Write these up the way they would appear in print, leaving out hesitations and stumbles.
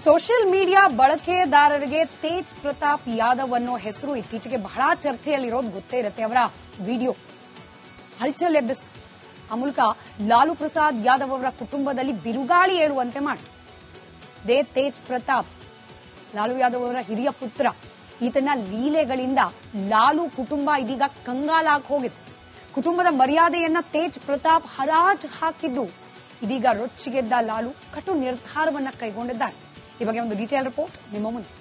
Social media ಬಳಕೆದಾರರಿಗೆ ತೇಜ್ ಪ್ರತಾಪ್ ಯಾದವ್ ಅನ್ನೋ ಹೆಸರು ಇತ್ತೀಚೆಗೆ ಬಹಳ ಚರ್ಚೆಯಲ್ಲಿರೋದು ಗೊತ್ತೇ ಇರುತ್ತೆ. ಅವರ ವಿಡಿಯೋ ಹಲ್ಚಲ್ ಎಬ್ಬಿಸಿತು. ಆ ಮೂಲಕ ಲಾಲು ಪ್ರಸಾದ್ ಯಾದವ್ ಅವರ ಕುಟುಂಬದಲ್ಲಿ ಬಿರುಗಾಳಿ ಏಳುವಂತೆ ಮಾಡಿತು. ತೇಜ್ ಪ್ರತಾಪ್ ಲಾಲು ಯಾದವ್ ಅವರ ಹಿರಿಯ ಪುತ್ರ. ಈತನ ಲೀಲೆಗಳಿಂದ ಲಾಲು ಕುಟುಂಬ ಇದೀಗ ಕಂಗಾಲಾಗಿ ಹೋಗಿದೆ. ಕುಟುಂಬದ ಮರ್ಯಾದೆಯನ್ನ ತೇಜ್ ಪ್ರತಾಪ್ ಹರಾಜು ಹಾಕಿದ್ದು ಇದೀಗ ರೊಚ್ಚಿಗೆದ್ದ ಲಾಲು ಕಟು ನಿರ್ಧಾರವನ್ನ ಕೈಗೊಂಡಿದ್ದಾರೆ. ಈ ಬಗ್ಗೆ ಒಂದು ಡೀಟೇಲ್ ರಿಪೋರ್ಟ್ ನಿಮ್ಮ ಮುಂದೆ.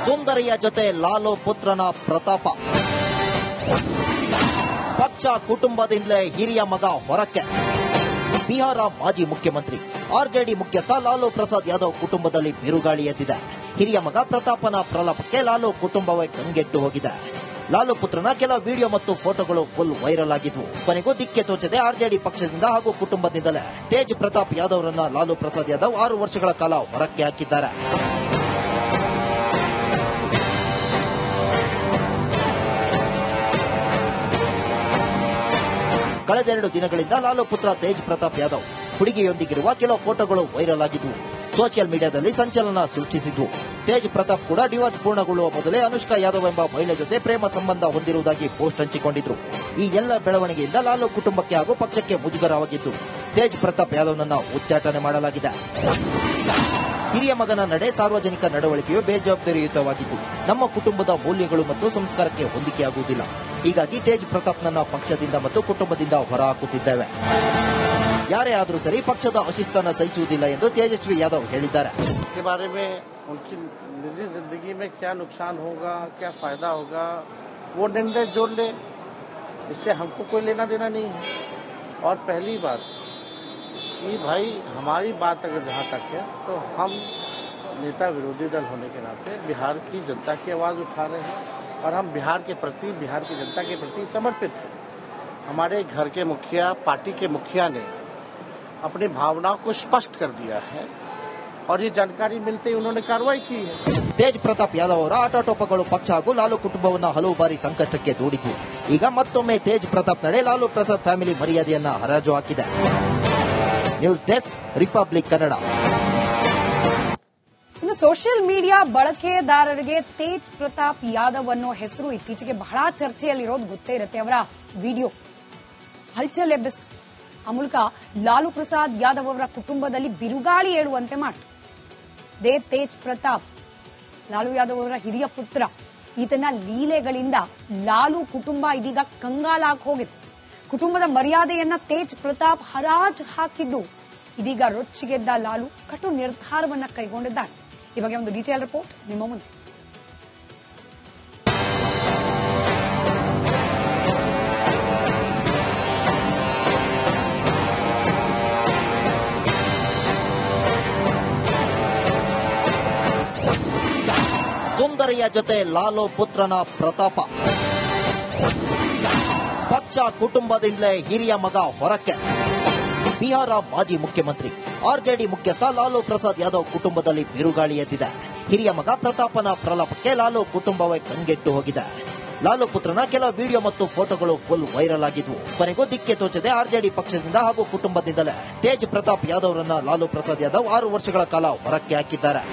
ಸುಂದರಿಯ ಜೊತೆ ಲಾಲು ಪುತ್ರನ ಪ್ರತಾಪ. ಪಕ್ಷ ಕುಟುಂಬದಿಂದಲೇ ಹಿರಿಯ ಮಗ ಹೊರಕ್ಕೆ. ಬಿಹಾರ ಮಾಜಿ ಮುಖ್ಯಮಂತ್ರಿ ಆರ್ಜೆಡಿ ಮುಖ್ಯಸ್ಥ ಲಾಲು ಪ್ರಸಾದ್ ಯಾದವ್ ಕುಟುಂಬದಲ್ಲಿ ಬಿರುಗಾಳಿ ಎದ್ದಿದೆ. ಹಿರಿಯ ಮಗ ಪ್ರತಾಪನ ಪ್ರಲಾಪಕ್ಕೆ ಲಾಲು ಕುಟುಂಬವೇ ಕಂಗೆಟ್ಟು ಹೋಗಿದೆ. ಲಾಲು ಪುತ್ರನ ಕೆಲ ವಿಡಿಯೋ ಮತ್ತು ಫೋಟೋಗಳು ಫುಲ್ ವೈರಲ್ ಆಗಿದ್ವು. ಕೊನೆಗೂ ದಿಕ್ಕೆ ತೋಚದೆ ಆರ್ಜೆಡಿ ಪಕ್ಷದಿಂದ ಹಾಗೂ ಕುಟುಂಬದಿಂದಲೇ ತೇಜ್ ಪ್ರತಾಪ್ ಯಾದವ್ರನ್ನ ಲಾಲು ಪ್ರಸಾದ್ ಯಾದವ್ 6 ವರ್ಷಗಳ ಕಾಲ ಹೊರಕ್ಕೆ ಹಾಕಿದ್ದಾರೆ. ಕಳೆದ 2 ದಿನಗಳಿಂದ ಲಾಲು ಪುತ್ರ ತೇಜ್ ಪ್ರತಾಪ್ ಯಾದವ್ ಹುಡುಗಿಯೊಂದಿಗಿರುವ ಕೆಲವು ಫೋಟೋಗಳು ವೈರಲ್ ಆಗಿದ್ವು. ಸೋಷಿಯಲ್ ಮೀಡಿಯಾದಲ್ಲಿ ಸಂಚಲನ ಸೃಷ್ಟಿಸಿದ್ವು. ತೇಜ್ ಪ್ರತಾಪ್ ಕೂಡ ಡಿವೋರ್ಸ್ ಪೂರ್ಣಗೊಳ್ಳುವ ಮೊದಲೇ ಅನುಷ್ಕಾ ಯಾದವ್ ಎಂಬ ಮಹಿಳೆ ಜೊತೆ ಪ್ರೇಮ ಸಂಬಂಧ ಹೊಂದಿರುವುದಾಗಿ ಪೋಸ್ಟ್ ಹಂಚಿಕೊಂಡಿದ್ರು. ಈ ಎಲ್ಲ ಬೆಳವಣಿಗೆಯಿಂದ ಲಾಲು ಕುಟುಂಬಕ್ಕೆ ಹಾಗೂ ಪಕ್ಷಕ್ಕೆ ಮುಜುಗರವಾಗಿದ್ದು ತೇಜ್ ಪ್ರತಾಪ್ ಯಾದವ್ನನ್ನ ಉಚ್ಚಾಟನೆ ಮಾಡಲಾಗಿದೆ. ಹಿರಿಯ ಮಗನ ನಡೆ ಸಾರ್ವಜನಿಕ ನಡವಳಿಕೆಯು ಬೇಜವಾಬ್ದಾರಿಯುತವಾಗಿದ್ದು ನಮ್ಮ ಕುಟುಂಬದ ಮೌಲ್ಯಗಳು ಮತ್ತು ಸಂಸ್ಕಾರಕ್ಕೆ ಹೊಂದಿಕೆಯಾಗುವುದಿಲ್ಲ. ಹೀಗಾಗಿ ತೇಜ್ ಪ್ರತಾಪ್ನನ್ನ ಪಕ್ಷದಿಂದ ಮತ್ತು ಕುಟುಂಬದಿಂದ ಹೊರಹಾಕುತ್ತಿದ್ದೇವೆ. ಯಾರೇ ಆದರೂ ಸರಿ ಪಕ್ಷದ ಅಶಿಸ್ತನ್ನು ಸಹಿಸುವುದಿಲ್ಲ ಎಂದು ತೇಜಸ್ವಿ ಯಾದವ್ ಹೇಳಿದ್ದಾರೆ. के बारे में उनकी निजी जिंदगी में क्या नुकसान होगा, क्या फायदा होगा, वो निर्णय जो ले, इससे हमको कोई लेना देना नहीं है. और पहली बात कि भाई हमारी बात अगर जहाँ तक है तो हम नेता विरोधी दल होने के नाते बिहार की जनता की आवाज उठा रहे हैं और हम बिहार के प्रति, बिहार की जनता के प्रति समर्पित हैं. हमारे घर के मुखिया, पार्टी के मुखिया ने अपनी भावनाओं को स्पष्ट कर दिया है और ये जानकारी मिलते ही उन्होंने कार्रवाई की है. ತೇಜ್ ಪ್ರತಾಪ್ ಯಾದವ್ ಅವರ ಆಟಾಟೋಪಗಳು ಪಕ್ಷ ಹಾಗೂ ಲಾಲು ಕುಟುಂಬವನ್ನ ಹಲವು ಬಾರಿ ಸಂಕಷ್ಟಕ್ಕೆ ದೂಡಿತು. ಈಗ ಮತ್ತೊಮ್ಮೆ ತೇಜ್ ಪ್ರತಾಪ್ ನಡೆ ಲಾಲು ಪ್ರಸಾದ್ ಫ್ಯಾಮಿಲಿ ಮರ್ಯಾದೆಯನ್ನ ಹರಾಜು ಹಾಕಿದೆ. News desk, republic Kannada. ಇನ್ನು ಸೋಷಿಯಲ್ ಮೀಡಿಯಾ ಬಳಕೆದಾರರಿಗೆ ತೇಜ್ ಪ್ರತಾಪ್ ಯಾದವ್ ಅನ್ನೋ ಹೆಸರು ಇತ್ತೀಚೆಗೆ ಬಹಳ ಚರ್ಚೆಯಲ್ಲಿರೋದು ಗೊತ್ತೇ ಇರುತ್ತೆ. ಅವರ ವಿಡಿಯೋ ಹಲ್ಚಲ್ ಎಬ್ಬಿಸಿತು. ಆ ಮೂಲಕ ಲಾಲು ಪ್ರಸಾದ್ ಯಾದವ್ ಅವರ ಕುಟುಂಬದಲ್ಲಿ ಬಿರುಗಾಳಿ ಏಳುವಂತೆ ಮಾಡಿತು. ತೇಜ್ ಪ್ರತಾಪ್ ಲಾಲು ಯಾದವ್ ಅವರ ಹಿರಿಯ ಪುತ್ರ. ಈತನ ಲೀಲೆಗಳಿಂದ ಲಾಲು ಕುಟುಂಬ ಇದೀಗ ಕಂಗಾಲಾಗಿ ಹೋಗಿದೆ. ಕುಟುಂಬದ ಮರ್ಯಾದೆಯನ್ನ ತೇಜ್ ಪ್ರತಾಪ್ ಹರಾಜು ಹಾಕಿದ್ದು ಇದೀಗ ರೊಚ್ಚಿಗೆದ್ದ ಲಾಲು ಕಟು ನಿರ್ಧಾರವನ್ನ ಕೈಗೊಂಡಿದ್ದಾರೆ. ಈ ಬಗ್ಗೆ ಒಂದು ಡೀಟೇಲ್ ರಿಪೋರ್ಟ್ ನಿಮ್ಮ ಮುಂದೆ. ಸುಂದರಿಯ ಜೊತೆ ಲಾಲು ಪುತ್ರನ ಪ್ರತಾಪ. ಪಕ್ಷ ಕುಟುಂಬದಿಂದಲೇ ಹಿರಿಯ ಮಗ ಹೊರಕ್ಕೆ. ಬಿಹಾರ ಮಾಜಿ ಮುಖ್ಯಮಂತ್ರಿ ಆರ್ಜೆಡಿ ಮುಖ್ಯಸ್ಥ ಲಾಲು ಪ್ರಸಾದ್ ಯಾದವ್ ಕುಟುಂಬದಲ್ಲಿ ಬಿರುಗಾಳಿ ಎದ್ದಿದೆ. ಹಿರಿಯ ಮಗ ಪ್ರತಾಪನ ಪ್ರಲಾಪಕ್ಕೆ ಲಾಲು ಕುಟುಂಬವೇ ಕಂಗೆಟ್ಟು ಹೋಗಿದೆ. ಲಾಲು ಪುತ್ರನ ಕೆಲ ವಿಡಿಯೋ ಮತ್ತು ಫೋಟೋಗಳು ಫುಲ್ ವೈರಲ್ ಆಗಿದ್ವು. ಕೊನೆಗೂ ದಿಕ್ಕೆ ತೋಚದೆ ಆರ್ಜೆಡಿ ಪಕ್ಷದಿಂದ ಹಾಗೂ ಕುಟುಂಬದಿಂದಲೇ ತೇಜ್ ಪ್ರತಾಪ್ ಯಾದವ್ರನ್ನ ಲಾಲು ಪ್ರಸಾದ್ ಯಾದವ್ 6 ವರ್ಷಗಳ ಕಾಲ ಹೊರಕ್ಕೆ ಹಾಕಿದ್ದಾರೆ.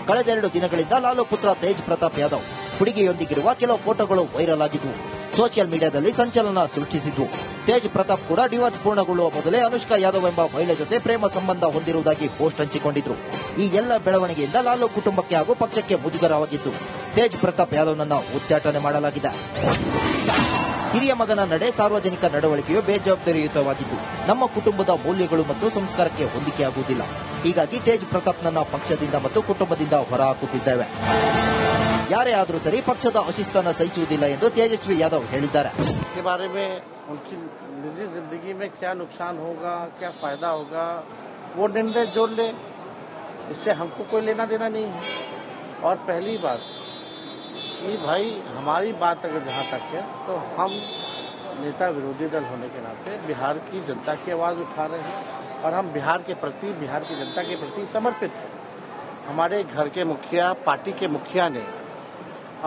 ಕಳೆದ 2 ದಿನಗಳಿಂದ ಲಾಲು ಪುತ್ರ ತೇಜ್ ಪ್ರತಾಪ್ ಯಾದವ್ ಹುಡುಗಿಯೊಂದಿಗಿರುವ ಕೆಲವು ಫೋಟೋಗಳು ವೈರಲ್ ಆಗಿದ್ವು. ಸೋಷಿಯಲ್ ಮೀಡಿಯಾದಲ್ಲಿ ಸಂಚಲನ ಸೃಷ್ಟಿಸಿದ್ವು. ತೇಜ್ ಪ್ರತಾಪ್ ಕೂಡ ಡಿವೋರ್ಸ್ ಪೂರ್ಣಗೊಳ್ಳುವ ಮೊದಲೇ ಅನುಷ್ಕಾ ಯಾದವ್ ಎಂಬ ಮಹಿಳೆ ಜೊತೆ ಪ್ರೇಮ ಸಂಬಂಧ ಹೊಂದಿರುವುದಾಗಿ ಪೋಸ್ಟ್ ಹಂಚಿಕೊಂಡಿದ್ರು. ಈ ಎಲ್ಲ ಬೆಳವಣಿಗೆಯಿಂದ ಲಾಲು ಕುಟುಂಬಕ್ಕೆ ಹಾಗೂ ಪಕ್ಷಕ್ಕೆ ಮುಜುಗರವಾಗಿದ್ದು ತೇಜ್ ಪ್ರತಾಪ್ ಯಾದವ್ನನ್ನ ಉಚ್ಚಾಟನೆ ಮಾಡಲಾಗಿದೆ. ಹಿರಿಯ ಮಗನ ನಡೆ ಸಾರ್ವಜನಿಕ ನಡವಳಿಕೆಯು ಬೇಜವಾಬ್ದಾರಿಯುತವಾಗಿದ್ದು ನಮ್ಮ ಕುಟುಂಬದ ಮೌಲ್ಯಗಳು ಮತ್ತು ಸಂಸ್ಕಾರಕ್ಕೆ ಹೊಂದಿಕೆಯಾಗುವುದಿಲ್ಲ. ಹೀಗಾಗಿ ತೇಜ್ ಪ್ರತಾಪ್ನನ್ನ ಪಕ್ಷದಿಂದ ಮತ್ತು ಕುಟುಂಬದಿಂದ ಹೊರಹಾಕುತ್ತಿದ್ದೇವೆ. ಯಾರೇ ಆದರೂ ಸರಿ ಪಕ್ಷದ ಅಶಿಸ್ತನ್ನು ಸಹಿಸುವುದಿಲ್ಲ ಎಂದು ತೇಜಸ್ವಿ ಯಾದವ್ ಹೇಳಿದ್ದಾರೆ. के बारे में उनकी निजी जिंदगी में क्या नुकसान होगा, क्या फायदा होगा, वो निर्णय जो ले, इससे हमको कोई लेना देना नहीं है. और पहली बात कि भाई हमारी बात अगर जहाँ तक है तो हम नेता विरोधी दल होने के नाते बिहार की जनता की आवाज उठा रहे हैं और हम बिहार के प्रति, बिहार की जनता के प्रति समर्पित हैं। हमारे घर के मुखिया, पार्टी के मुखिया ने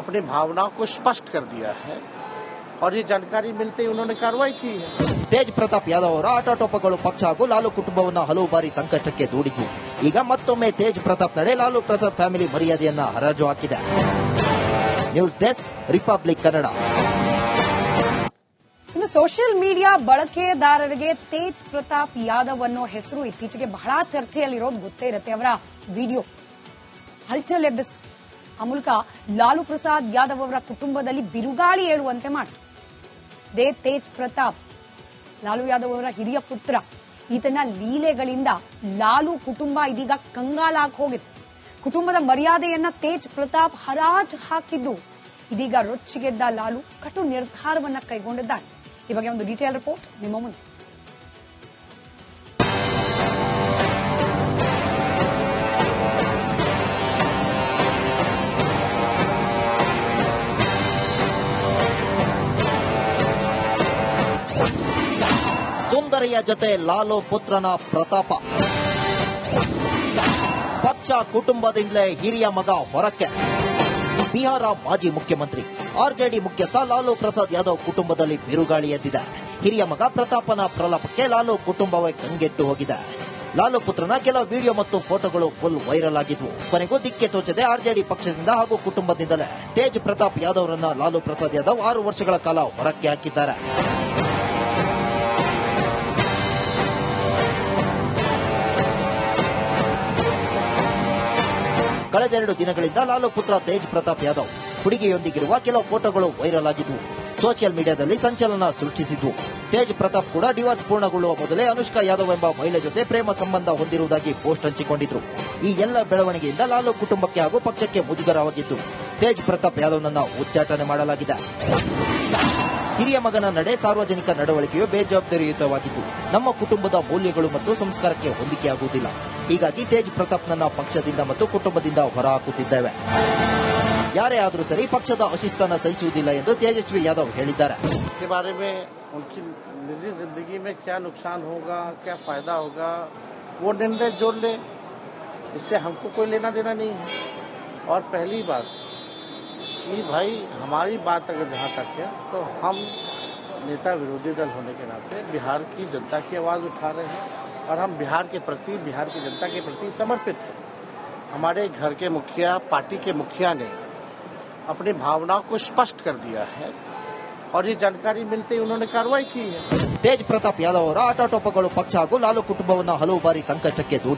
अपनी भावनाओं को स्पष्ट कर दिया है और ये जानकारी मिलते ही उन्होंने कार्रवाई की है। ತೇಜ್ ಪ್ರತಾಪ್ ಯಾದವ್ ಅವರ ಆಟಾಟೋಪಗಳು ಪಕ್ಷ ಹಾಗೂ ಲಾಲು ಕುಟುಂಬವನ್ನ ಹಲವು ಬಾರಿ ಸಂಕಷ್ಟಕ್ಕೆ ದೂಡಿತು. ಈಗ ಮತ್ತೊಮ್ಮೆ ತೇಜ್ ಪ್ರತಾಪ್ ನಡೆ ಲಾಲು ಪ್ರಸಾದ್ ಫ್ಯಾಮಿಲಿ ಮರ್ಯಾದೆಯನ್ನ ಹರಾಜು ಹಾಕಿದೆ. News desk, republic Kannada. ಇನ್ನು ಸೋಷಿಯಲ್ ಮೀಡಿಯಾ ಬಳಕೆದಾರರಿಗೆ ತೇಜ್ ಪ್ರತಾಪ್ ಯಾದವ್ ಅನ್ನೋ ಹೆಸರು ಇತ್ತೀಚೆಗೆ ಬಹಳ ಚರ್ಚೆಯಲ್ಲಿರೋದು ಗೊತ್ತೇ ಇರುತ್ತೆ. ಅವರ ವಿಡಿಯೋ ಹಲ್ಚಲ್ ಎಬ್ಬಿಸಿತು. ಆ ಮೂಲಕ ಲಾಲು ಪ್ರಸಾದ್ ಯಾದವ್ ಅವರ ಕುಟುಂಬದಲ್ಲಿ ಬಿರುಗಾಳಿ ಏಳುವಂತೆ ಮಾಡಿತು. ತೇಜ್ ಪ್ರತಾಪ್ ಲಾಲು ಯಾದವ್ ಅವರ ಹಿರಿಯ ಪುತ್ರ. ಈತನ ಲೀಲೆಗಳಿಂದ ಲಾಲು ಕುಟುಂಬ ಇದೀಗ ಕಂಗಾಲಾಗಿ ಹೋಗಿದೆ. ಕುಟುಂಬದ ಮರ್ಯಾದೆಯನ್ನ ತೇಜ್ ಪ್ರತಾಪ್ ಹರಾಜು ಹಾಕಿದ್ದು ಇದೀಗ ರೊಚ್ಚಿಗೆದ್ದ ಲಾಲು ಕಟು ನಿರ್ಧಾರವನ್ನ ಕೈಗೊಂಡಿದ್ದಾರೆ. ಈ ಬಗ್ಗೆ ಒಂದು ಡೀಟೇಲ್ ರಿಪೋರ್ಟ್ ನಿಮ್ಮ ಮುಂದೆ. ಸುಂದರಿಯ ಜೊತೆ ಲಾಲು ಪುತ್ರನ ಪ್ರತಾಪ. ಪಕ್ಷ ಕುಟುಂಬದಿಂದಲೇ ಹಿರಿಯ ಮಗ ಹೊರಕ್ಕೆ. ಬಿಹಾರ ಮಾಜಿ ಮುಖ್ಯಮಂತ್ರಿ ಆರ್ಜೆಡಿ ಮುಖ್ಯಸ್ಥ ಲಾಲು ಪ್ರಸಾದ್ ಯಾದವ್ ಕುಟುಂಬದಲ್ಲಿ ಬಿರುಗಾಳಿ ಎದ್ದಿದೆ. ಹಿರಿಯ ಮಗ ಪ್ರತಾಪನ ಪ್ರಲಾಪಕ್ಕೆ ಲಾಲು ಕುಟುಂಬವೇ ಕಂಗೆಟ್ಟು ಹೋಗಿದೆ. ಲಾಲು ಪುತ್ರನ ಕೆಲವು ವಿಡಿಯೋ ಮತ್ತು ಫೋಟೋಗಳು ಫುಲ್ ವೈರಲ್ ಆಗಿದ್ವು. ಕೊನೆಗೂ ದಿಕ್ಕೆ ತೋಚದೆ ಆರ್ಜೆಡಿ ಪಕ್ಷದಿಂದ ಹಾಗೂ ಕುಟುಂಬದಿಂದಲೇ ತೇಜ್ ಪ್ರತಾಪ್ ಯಾದವ್ರನ್ನ ಲಾಲು ಪ್ರಸಾದ್ ಯಾದವ್ 6 ವರ್ಷಗಳ ಕಾಲ ಹೊರಕ್ಕೆ ಹಾಕಿದ್ದಾರೆ. ಕಳೆದ 2 ದಿನಗಳಿಂದ ಲಾಲು ಪುತ್ರ ತೇಜ್ ಪ್ರತಾಪ್ ಯಾದವ್ ಹುಡುಗಿಯೊಂದಿಗಿರುವ ಕೆಲವು ಫೋಟೋಗಳು ವೈರಲ್ ಆಗಿದ್ವು. ಸೋಷಿಯಲ್ ಮೀಡಿಯಾದಲ್ಲಿ ಸಂಚಲನ ಸೃಷ್ಟಿಸಿದ್ವು. ತೇಜ್ ಪ್ರತಾಪ್ ಕೂಡ ಡಿವೋರ್ಸ್ ಪೂರ್ಣಗೊಳ್ಳುವ ಮೊದಲೇ ಅನುಷ್ಕಾ ಯಾದವ್ ಎಂಬ ಮಹಿಳೆ ಜೊತೆ ಪ್ರೇಮ ಸಂಬಂಧ ಹೊಂದಿರುವುದಾಗಿ ಪೋಸ್ಟ್ ಹಂಚಿಕೊಂಡಿದ್ರು. ಈ ಎಲ್ಲ ಬೆಳವಣಿಗೆಯಿಂದ ಲಾಲು ಕುಟುಂಬಕ್ಕೆ ಹಾಗೂ ಪಕ್ಷಕ್ಕೆ ಮುಜುಗರವಾಗಿದ್ದು ತೇಜ್ ಪ್ರತಾಪ್ ಯಾದವ್ನನ್ನ ಉಚ್ಚಾಟನೆ ಮಾಡಲಾಗಿದೆ. ಹಿರಿಯ ಮಗನ ನಡೆ ಸಾರ್ವಜನಿಕ ನಡವಳಿಕೆಯು ಬೇಜವಾಬ್ದಾರಿಯುತವಾಗಿದ್ದು ನಮ್ಮ ಕುಟುಂಬದ ಮೌಲ್ಯಗಳು ಮತ್ತು ಸಂಸ್ಕಾರಕ್ಕೆ ಹೊಂದಿಕೆಯಾಗುವುದಿಲ್ಲ. ಹೀಗಾಗಿ ತೇಜ್ ಪ್ರತಾಪ್ನನ್ನ ಪಕ್ಷದಿಂದ ಮತ್ತು ಕುಟುಂಬದಿಂದ ಹೊರಹಾಕುತ್ತಿದ್ದೇವೆ. ಯಾರೇ ಆದರೂ ಸರಿ ಪಕ್ಷದ ಅಶಿಸ್ತನ್ನ ಸಹಿಸುವುದಿಲ್ಲ ಎಂದು ತೇಜಸ್ವಿ ಯಾದವ್ ಹೇಳಿದ್ದಾರೆ. के बारे में उनकी निजी जिंदगी में क्या नुकसान होगा, क्या फायदा होगा, वो निर्णय जो ले, इससे हमको कोई लेना देना नहीं है। और पहली बात कि भाई हमारी बात अगर जहाँ तक है तो हम नेता विरोधी दल होने के नाते बिहार की जनता की आवाज उठा रहे हैं और हम बिहार के प्रति, बिहार की जनता के प्रति समर्पित हैं। हमारे घर के मुखिया, पार्टी के मुखिया ने अपनी भावनाओं को स्पष्ट कर दिया है और ये जानकारी मिलते ही उन्होंने कार्रवाई की है. ತೇಜ್ ಪ್ರತಾಪ್ ಯಾದವ್ ಅವರ ಆಟಾಟೋಪಗಳು ಪಕ್ಷ ಹಾಗೂ ಲಾಲು ಕುಟುಂಬವನ್ನ ಹಲವು ಬಾರಿ ಸಂಕಷ್ಟಕ್ಕೆ ದೂಡಿ